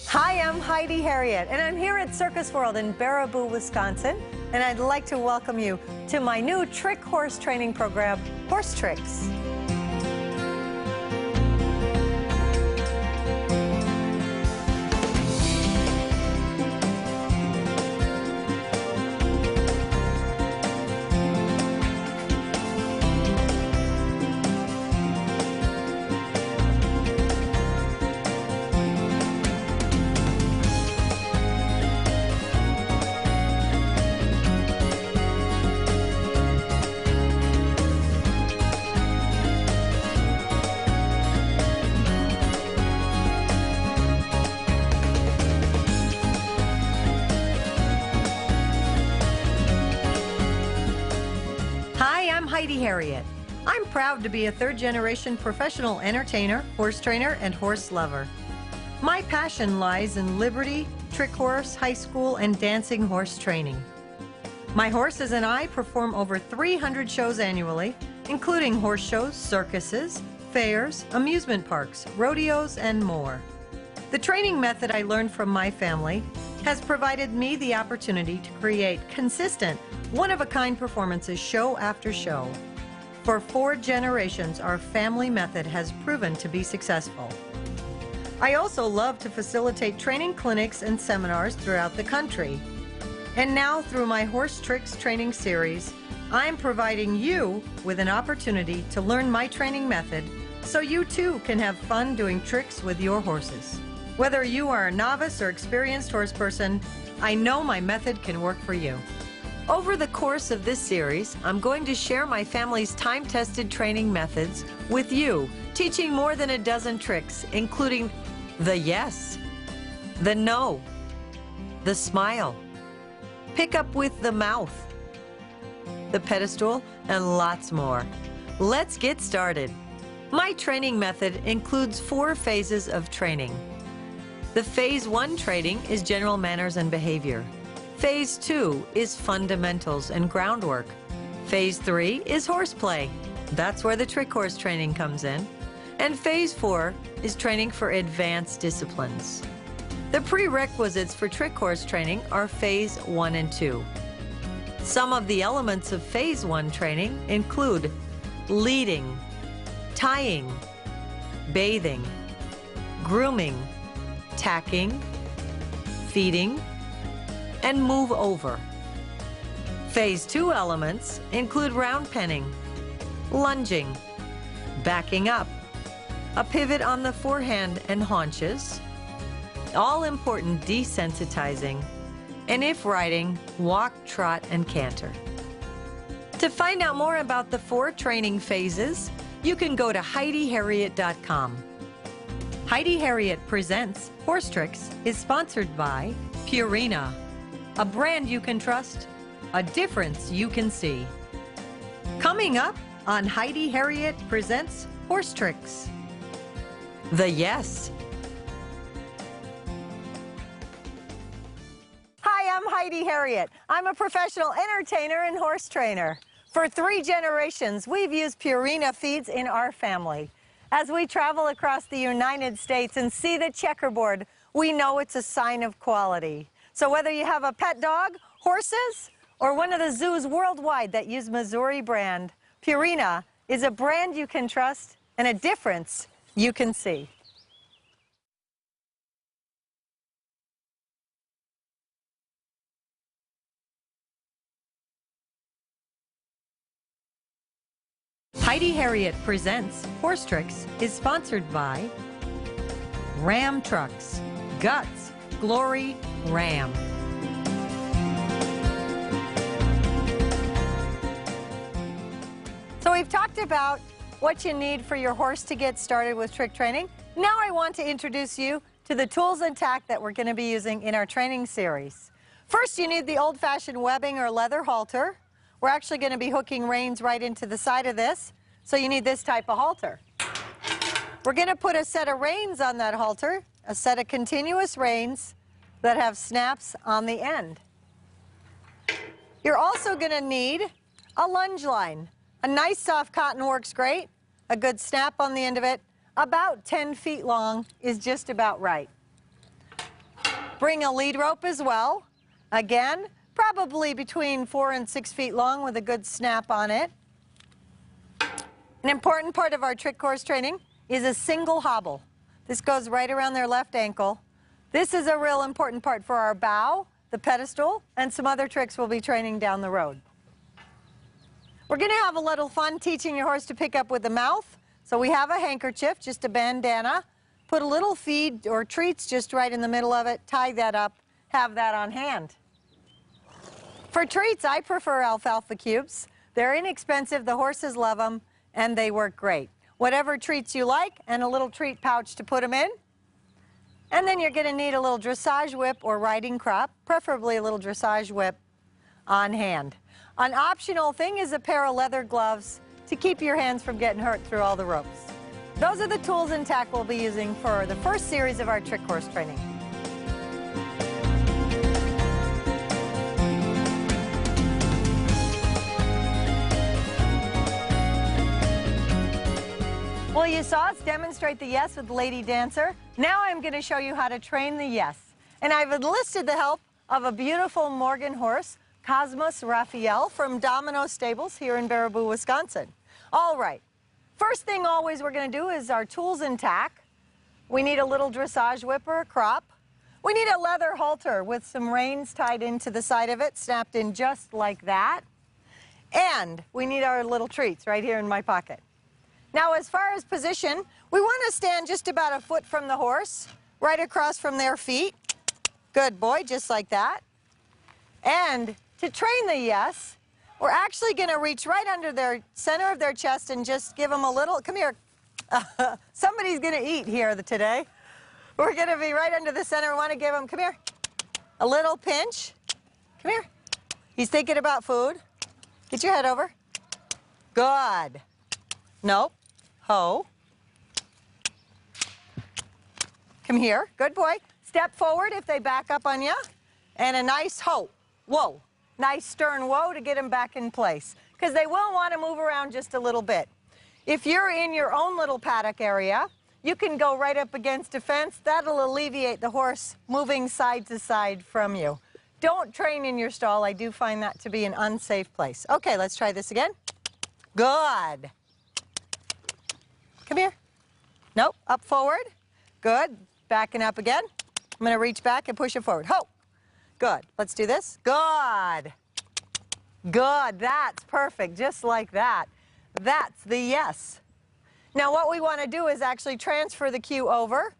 Hi, I'm Heidi Herriott, and I'm here at Circus World in Baraboo, Wisconsin, and I'd like to welcome you to my new trick horse training program, HorseTrix. Hi, I'm Heidi Herriott. I'm proud to be a third-generation professional entertainer, horse trainer, and horse lover. My passion lies in Liberty, trick horse, high school, and dancing horse training. My horses and I perform over 300 shows annually, including horse shows, circuses, fairs, amusement parks, rodeos, and more. The training method I learned from my family has provided me the opportunity to create consistent, one-of-a-kind performances show after show. For 4 generations, our family method has proven to be successful. I also love to facilitate training clinics and seminars throughout the country. And now, through my HorseTrix training series, I'm providing you with an opportunity to learn my training method so you too can have fun doing tricks with your horses. Whether you are a novice or experienced horse person, I know my method can work for you. Over the course of this series, I'm going to share my family's time-tested training methods with you, teaching more than a dozen tricks, including the yes, the no, the smile, pick up with the mouth, the pedestal, and lots more. Let's get started. My training method includes 4 phases of training. The Phase 1 training is general manners and behavior. Phase 2 is fundamentals and groundwork. Phase 3 is horseplay. That's where the trick horse training comes in. And Phase 4 is training for advanced disciplines. The prerequisites for trick horse training are Phase 1 and 2. Some of the elements of Phase 1 training include leading, tying, bathing, grooming, tacking, feeding, and move over. Phase 2 elements include round penning, lunging, backing up, a pivot on the forehand and haunches, all important desensitizing, and if riding, walk, trot, and canter. To find out more about the 4 training phases, you can go to HeidiHerriott.com. Heidi Herriott Presents HorseTrix is sponsored by Purina, a brand you can trust, a difference you can see. Coming up on Heidi Herriott Presents HorseTrix, the yes. Hi, I'm Heidi Herriott. I'm a professional entertainer and horse trainer. For 3 generations, we've used Purina feeds in our family. As we travel across the United States and see the checkerboard, we know it's a sign of quality. So whether you have a pet dog, horses, or one of the zoos worldwide that use Missouri brand, Purina is a brand you can trust and a difference you can see. Heidi Herriott Presents HorseTrix is sponsored by Ram Trucks, Guts, Glory, Ram. So we've talked about what you need for your horse to get started with trick training. Now I want to introduce you to the tools and tack that we're going to be using in our training series. First, you need the old-fashioned webbing or leather halter. We're actually going to be hooking reins right into the side of this, so you need this type of halter. We're going to put a set of reins on that halter, a set of continuous reins that have snaps on the end. You're also going to need a lunge line. A nice soft cotton works great. A good snap on the end of it, about 10 feet long, is just about right. Bring a lead rope as well. Again, probably between 4 and 6 feet long with a good snap on it. An important part of our trick horse training is a single hobble. This goes right around their left ankle. This is a real important part for our bow, the pedestal, and some other tricks we'll be training down the road. We're going to have a little fun teaching your horse to pick up with the mouth. So we have a handkerchief, just a bandana. Put a little feed or treats just right in the middle of it, tie that up, have that on hand. For treats, I prefer alfalfa cubes. They're inexpensive, the horses love them, and they work great. Whatever treats you like, and a little treat pouch to put them in. And then you're going to need a little dressage whip or riding crop, preferably a little dressage whip on hand. An optional thing is a pair of leather gloves to keep your hands from getting hurt through all the ropes. Those are the tools and tack we'll be using for the first series of our trick horse training. Well, you saw us demonstrate the yes with Lady Dancer. Now I'm going to show you how to train the yes. And I've enlisted the help of a beautiful Morgan horse, Cosmos Raphael, from Domino Stables here in Baraboo, Wisconsin. All right. First thing always we're going to do is our tools and tack. We need a little dressage whip or a crop. We need a leather halter with some reins tied into the side of it, snapped in just like that. And we need our little treats right here in my pocket. Now, as far as position, we want to stand just about a foot from the horse, right across from their feet. Good boy, just like that. And to train the yes, we're actually going to reach right under their center of their chest and just give them a little, come here, somebody's going to eat here today. We're going to be right under the center. We want to give them, come here, a little pinch. Come here. He's thinking about food. Get your head over. Good. Nope. Ho. Come here. Good boy. Step forward if they back up on you. And a nice ho. Whoa. Nice stern whoa to get them back in place, because they will want to move around just a little bit. If you're in your own little paddock area, you can go right up against a fence. That'll alleviate the horse moving side to side from you. Don't train in your stall. I do find that to be an unsafe place. Okay, let's try this again. Good. Come here. Nope, up forward. Good. Backing up again. I'm going to reach back and push it forward. Ho. Good. Let's do this. Good. Good. That's perfect. Just like that. That's the yes. Now what we want to do is actually transfer the cue over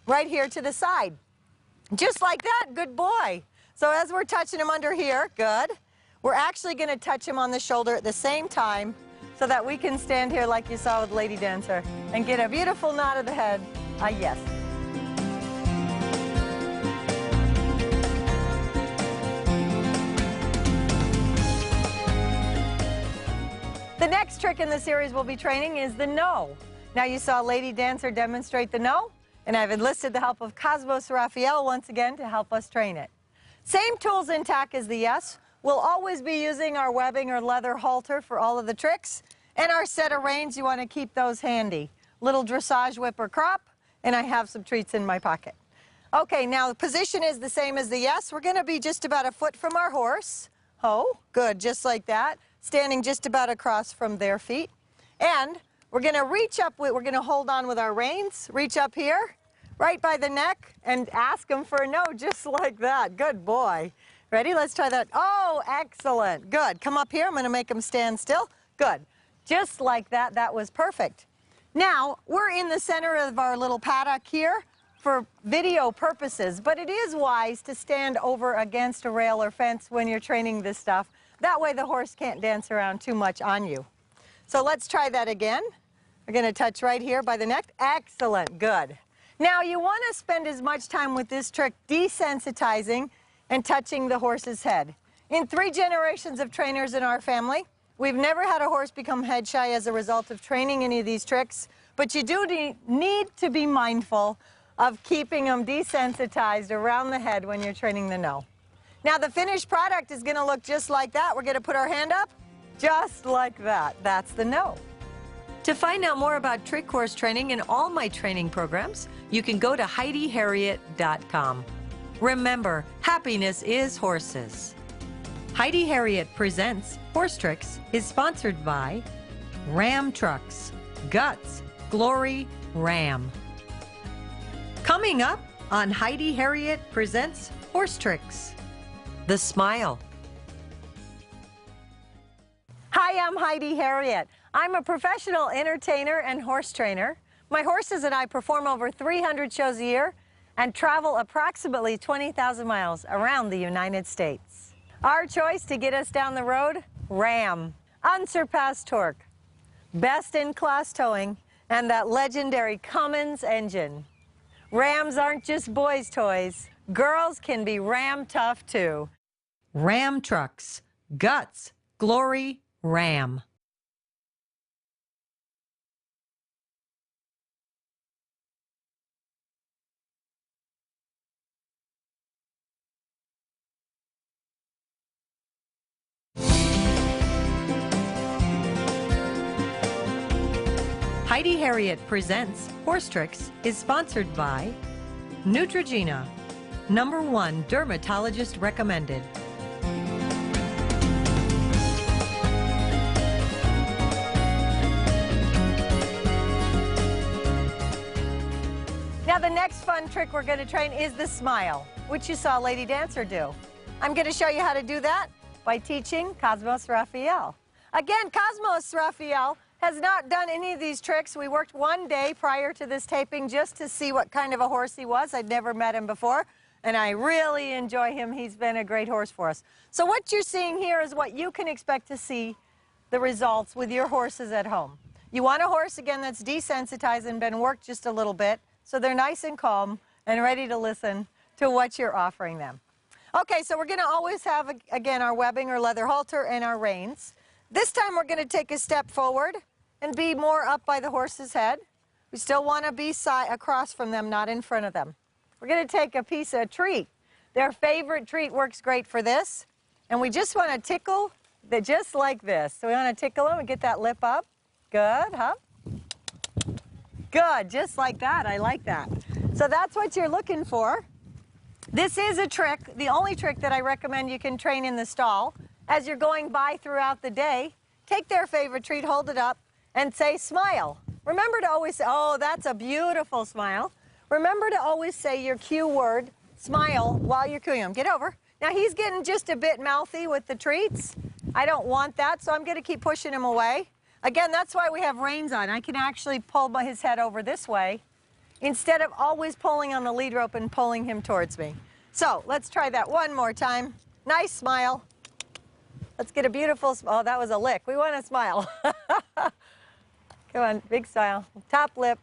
right here to the side. Just like that. Good boy. So as we're touching him under here, good, we're actually going to touch him on the shoulder at the same time so that we can stand here like you saw with Lady Dancer and get a beautiful nod of the head, a yes. The next trick in the series we'll be training is the no. Now you saw Lady Dancer demonstrate the no, and I've enlisted the help of Cosmos Raphael once again to help us train it. Same tools and tack as the yes. We'll always be using our webbing or leather halter for all of the tricks, and our set of reins, you want to keep those handy. Little dressage whip or crop, and I have some treats in my pocket. Okay, now the position is the same as the yes. We're going to be just about a foot from our horse. Ho, good, just like that. Standing just about across from their feet. And we're going to reach up, we're going to hold on with our reins, reach up here, right by the neck, and ask them for a no, just like that. Good boy. Ready? Let's try that. Oh, excellent. Good. Come up here. I'm going to make them stand still. Good. Just like that. That was perfect. Now, we're in the center of our little paddock here for video purposes, but it is wise to stand over against a rail or fence when you're training this stuff. That way the horse can't dance around too much on you. So let's try that again. We're going to touch right here by the neck. Excellent. Good. Now you want to spend as much time with this trick desensitizing and touching the horse's head. In 3 generations of trainers in our family, we've never had a horse become head shy as a result of training any of these tricks, but you do need to be mindful of keeping them desensitized around the head when you're training the no. Now the finished product is going to look just like that. We're going to put our hand up just like that. That's the no. To find out more about trick horse training and all my training programs, you can go to HeidiHerriott.com. Remember, happiness is horses. Heidi Herriott Presents HorseTrix is sponsored by Ram Trucks, Guts, Glory, Ram. Coming up on Heidi Herriott Presents HorseTrix, the smile. Hi, I'm Heidi Herriott. I'm a professional entertainer and horse trainer. My horses and I perform over 300 shows a year and travel approximately 20,000 miles around the United States. Our choice to get us down the road, Ram. Unsurpassed torque, best-in-class towing, and that legendary Cummins engine. Rams aren't just boys' toys. Girls can be Ram tough too. Ram Trucks, Guts, Glory, Ram. Heidi Herriott Presents HorseTrix is sponsored by Neutrogena, #1 dermatologist recommended. Now the next fun trick we're going to train is the smile, which you saw Lady Dancer do. I'm going to show you how to do that by teaching Cosmos Raphael. Again, Cosmos Raphael has not done any of these tricks. We worked one day prior to this taping just to see what kind of a horse he was. I'd never met him before, and I really enjoy him. He's been a great horse for us. So what you're seeing here is what you can expect to see the results with your horses at home. You want a horse, again, that's desensitized and been worked just a little bit, so they're nice and calm and ready to listen to what you're offering them. Okay, so we're going to always have, again, our webbing or leather halter and our reins. This time we're going to take a step forward and be more up by the horse's head. We still want to be across from them, not in front of them. We're going to take a piece of treat. Their favorite treat works great for this. And we just want to tickle just like this. So we want to tickle them and get that lip up. Good, huh? Good, just like that. I like that. So that's what you're looking for. This is a trick, the only trick that I recommend you can train in the stall. As you're going by throughout the day, take their favorite treat, hold it up, and say smile. Remember to always say, oh, that's a beautiful smile. Remember to always say your cue word, smile, while you're cueing them. Get over. Now he's getting just a bit mouthy with the treats. I don't want that, so I'm going to keep pushing him away. Again, that's why we have reins on. I can actually pull his head over this way instead of always pulling on the lead rope and pulling him towards me. So let's try that one more time. Nice smile. Let's get a beautiful, oh, that was a lick. We want a smile. Come on, big smile. Top lip.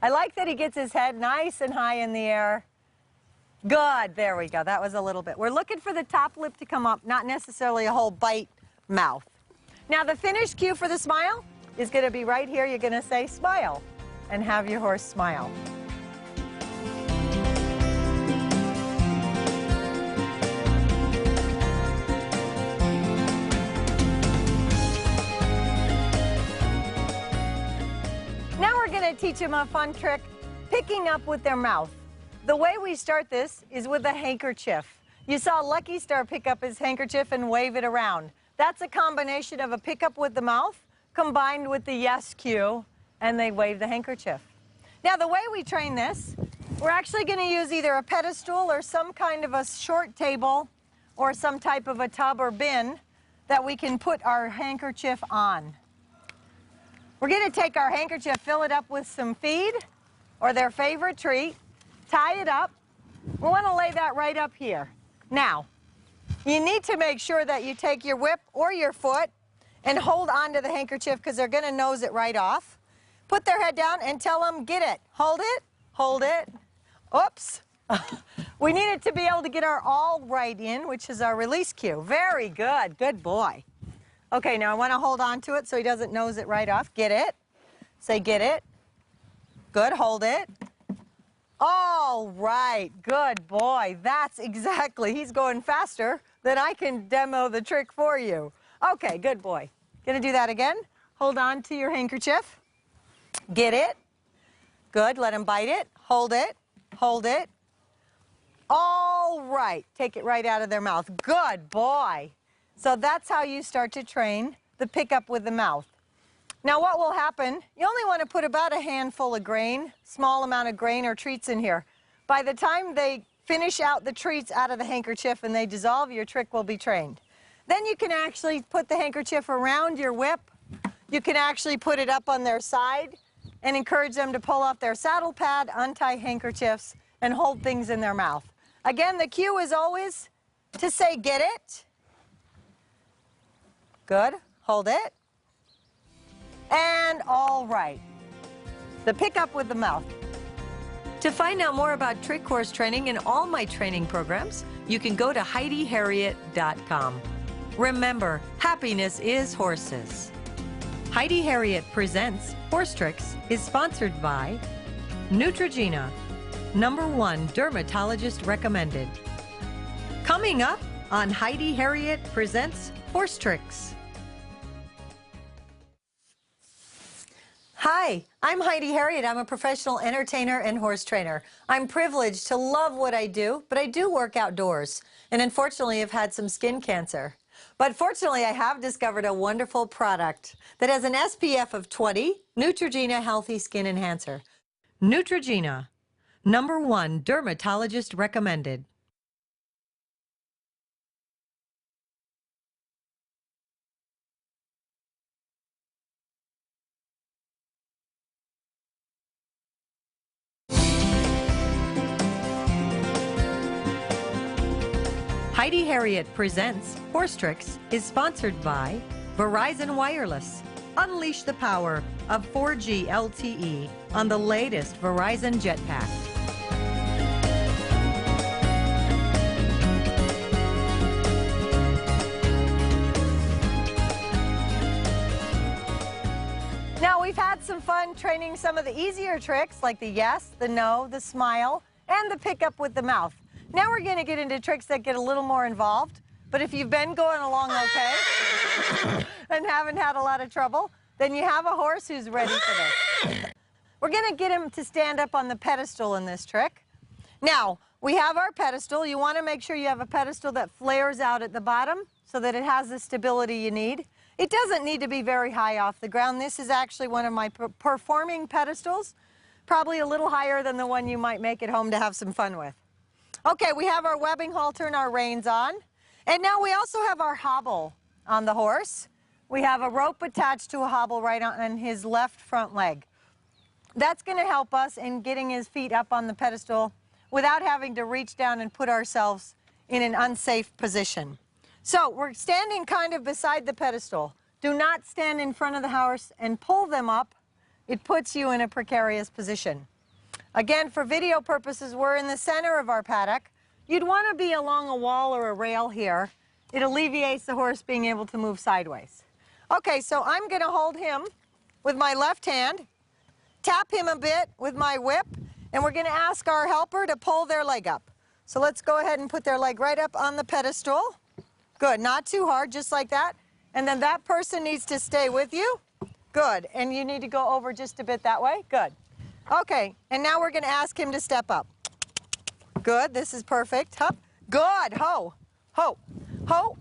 I like that he gets his head nice and high in the air. Good, there we go. That was a little bit. We're looking for the top lip to come up, not necessarily a whole bite mouth. Now the finished cue for the smile is going to be right here. You're going to say smile and have your horse smile. Teach them a fun trick, picking up with their mouth. The way we start this is with a handkerchief. You saw Lucky Star pick up his handkerchief and wave it around. That's a combination of a pickup with the mouth combined with the yes cue, and they wave the handkerchief. Now the way we train this, we're actually going to use either a pedestal or some kind of a short table or some type of a tub or bin that we can put our handkerchief on. We're going to take our handkerchief, fill it up with some feed or their favorite treat, tie it up. We want to lay that right up here. Now, you need to make sure that you take your whip or your foot and hold on to the handkerchief because they're going to nose it right off. Put their head down and tell them, get it. Hold it, hold it. Oops. We need it to be able to get our all right in, which is our release cue. Very good. Good boy. Okay, now I want to hold on to it so he doesn't nose it right off. Get it. Say get it. Good, hold it. All right, good boy. That's exactly, he's going faster than I can demo the trick for you. Okay, good boy. Gonna do that again. Hold on to your handkerchief. Get it. Good, let him bite it. Hold it. Hold it. All right. Take it right out of their mouth. Good boy. So that's how you start to train the pickup with the mouth. Now what will happen, you only want to put about a handful of grain, small amount of grain or treats in here. By the time they finish out the treats out of the handkerchief and they dissolve, your trick will be trained. Then you can actually put the handkerchief around your whip. You can actually put it up on their side and encourage them to pull off their saddle pad, untie handkerchiefs, and hold things in their mouth. Again, the cue is always to say, get it. Good. Hold it. And all right. The pickup with the mouth. To find out more about trick horse training and all my training programs, you can go to HeidiHerriott.com. Remember, happiness is horses. Heidi Herriott Presents HorseTrix is sponsored by Neutrogena, #1 dermatologist recommended. Coming up on Heidi Herriott Presents HorseTrix. Hi, I'm Heidi Herriott. I'm a professional entertainer and horse trainer. I'm privileged to love what I do, but I do work outdoors, and unfortunately have had some skin cancer. But fortunately, I have discovered a wonderful product that has an SPF of 20, Neutrogena Healthy Skin Enhancer. Neutrogena, #1 dermatologist recommended. Heidi Herriott Presents HorseTrix is sponsored by Verizon Wireless. Unleash the power of 4G LTE on the latest Verizon Jetpack. Now we've had some fun training some of the easier tricks like the yes, the no, the smile, and the pickup with the mouth. Now we're going to get into tricks that get a little more involved, but if you've been going along okay and haven't had a lot of trouble, then you have a horse who's ready for this. We're going to get him to stand up on the pedestal in this trick. Now, we have our pedestal. You want to make sure you have a pedestal that flares out at the bottom so that it has the stability you need. It doesn't need to be very high off the ground. This is actually one of my performing pedestals, probably a little higher than the one you might make at home to have some fun with. Okay, we have our webbing halter and our reins on. And now we also have our hobble on the horse. We have a rope attached to a hobble right on his left front leg. That's going to help us in getting his feet up on the pedestal without having to reach down and put ourselves in an unsafe position. So we're standing kind of beside the pedestal. Do not stand in front of the horse and pull them up. It puts you in a precarious position. Again, for video purposes, we're in the center of our paddock. You'd want to be along a wall or a rail here. It alleviates the horse being able to move sideways. Okay, so I'm going to hold him with my left hand, tap him a bit with my whip, and we're going to ask our helper to pull their leg up. So let's go ahead and put their leg right up on the pedestal. Good, not too hard, just like that. And then that person needs to stay with you. Good, and you need to go over just a bit that way. Good. Okay, and now we're going to ask him to step up. Good, this is perfect. Hup. Good, ho, ho, ho,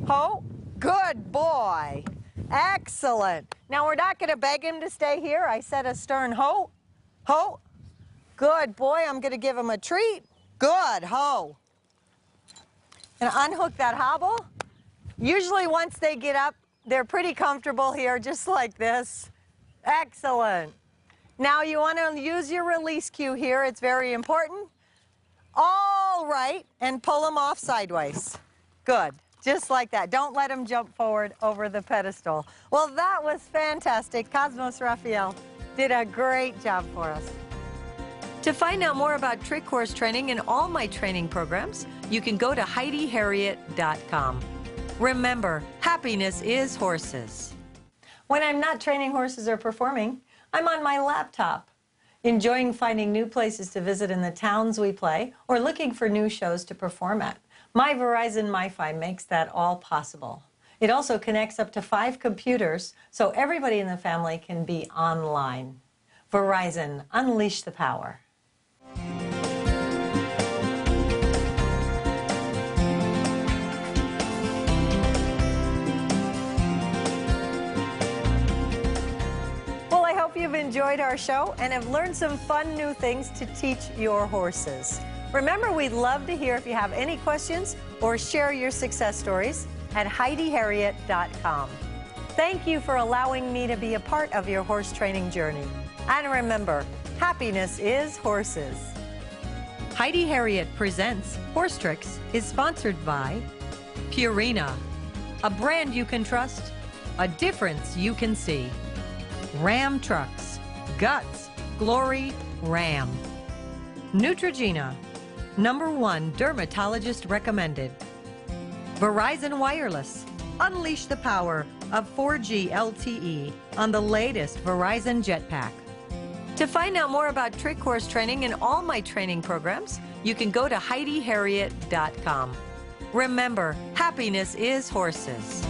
ho. Good boy. Excellent. Now we're not going to beg him to stay here. I said a stern ho, ho. Good boy, I'm going to give him a treat. Good, ho. And unhook that hobble. Usually once they get up, they're pretty comfortable here, just like this. Excellent. Now you want to use your release cue here. It's very important. All right, and pull them off sideways. Good, just like that. Don't let them jump forward over the pedestal. Well, that was fantastic. Cosmos Raphael did a great job for us. To find out more about trick horse training and all my training programs, you can go to HeidiHerriott.com. Remember, happiness is horses. When I'm not training horses or performing, I'm on my laptop, enjoying finding new places to visit in the towns we play or looking for new shows to perform at. My Verizon MiFi makes that all possible. It also connects up to 5 computers so everybody in the family can be online. Verizon, unleash the power. enjoyed our show and have learned some fun new things to teach your horses. Remember, we'd love to hear if you have any questions or share your success stories at HeidiHerriott.com. Thank you for allowing me to be a part of your horse training journey. And remember, happiness is horses. Heidi Herriott Presents HorseTrix is sponsored by Purina, a brand you can trust, a difference you can see. Ram Trucks, Guts, Glory, Ram. Neutrogena, #1 dermatologist recommended. Verizon Wireless, unleash the power of 4G LTE on the latest Verizon Jetpack. To find out more about trick horse training and all my training programs, you can go to HeidiHerriott.com. Remember, happiness is horses.